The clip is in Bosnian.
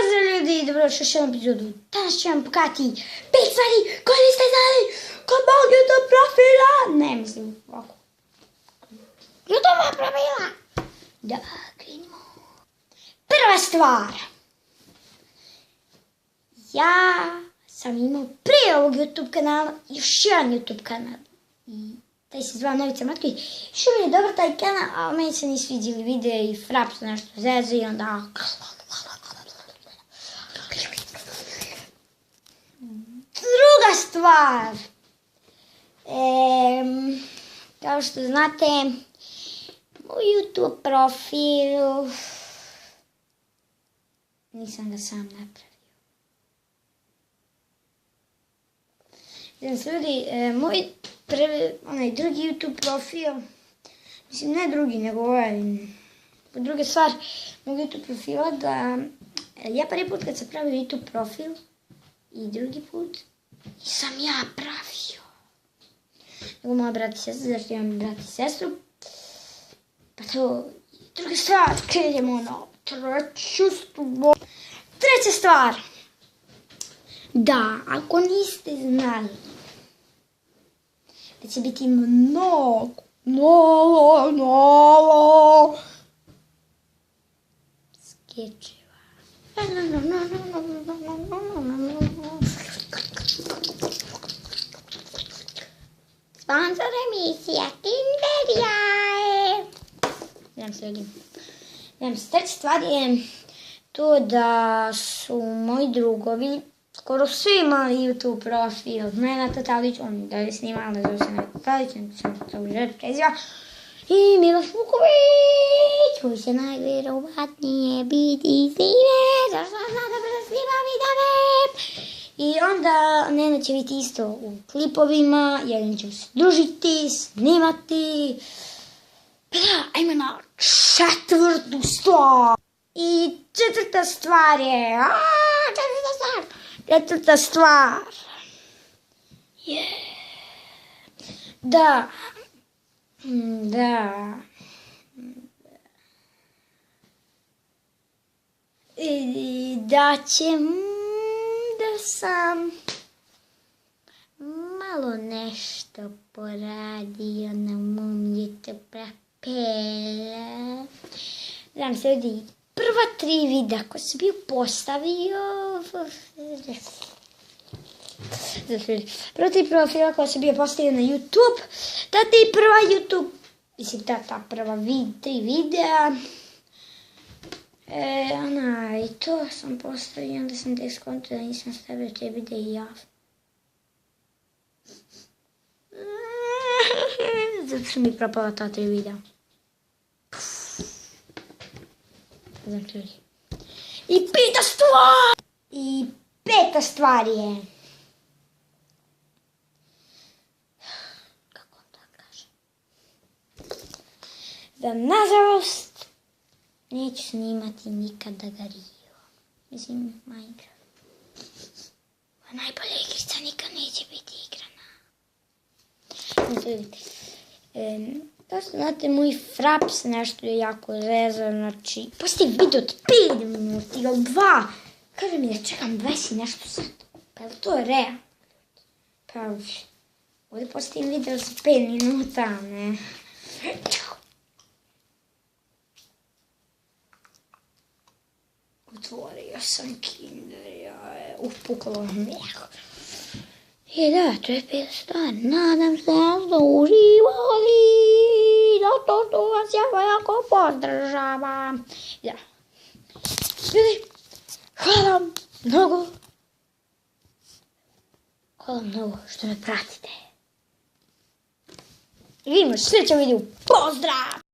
Pozdrav ljudi, dobrodošli u još jednu epizodu. Danas ću vam pokazati 5 stvari koje niste znali kod mog YouTube profila. Ne, mislim ovako. YouTube profila. Da, krenimo. Prva stvar. Ja sam imao prije ovog YouTube kanala još jedan YouTube kanal. I taj se zvao Novica Matković. Što mi je dobar taj kanal, a meni se nisu sviđali videe i Fraps nešto zeze i onda... Druga stvar, kao što znate, moj YouTube profil, nisam ga sam napravio. Znači ljudi, moj prvi, onaj drugi YouTube profil, mislim ne drugi, nego druga stvar mog YouTube profila, da ja prvi put kad sam pravio YouTube profil i drugi put nisam ja pravio. Nego moja brat i sestra, zašto imam brat i sestru. Pa to, druga stvar, krenemo na treću stvar. Treća stvar. Da, ako niste znali da će biti mnogo skečeva. Sponsor emisija Kinderija je... Treća stvar je to da su moji drugovi skoro svi imali YouTube profil. Nenad Talić, on da je snimala, zove se Nenad Talić, sam to žet preziva. I Miloš Vuković, koji će najvjerovatnije biti snime, zašto zna da brzo snima vidove. I onda Nenad će biti isto u klipovima, jer ćemo se družiti, snimati. Pa da, ajmo na četvrtu stvar. I četvrta stvar je... Četvrta stvar je... Da sam malo nešto poradio na mom YouTube profilu. Znam se ljudi, prva 3 videa koje sam bio postavio... Prva 3 profila koje sam bio postavio na YouTube, ta prva 3 videa, i to sam postavio, onda sam tek skontao da nisam stavio te videa i ja. Zato su mi propala ta 3 videa. I peta stvar je... Kako vam to kažem? Da nažalost neću snimati nikada Gariju. Mislim, Minecraft. Najbolja igrica nikad neće biti igrana. Kao što znate, moj Fraps nešto je jako zezan, znači, postoji video od 5 minuta ili 2. Kaže mi da čekam 20 nešto sad. Pa je to realno? Pa ovdje postoji video za 5 minuta, ne? Otvorio sam Kinder, upuklo mlijeko. I da, to je 5 stvar. Nadam se da ste uživali. Zato što vas jako podržavam. Da. Ljudi, hvala vam mnogo. Hvala mnogo što me pratite. I vidimo se u sljedećem videu. Pozdrav!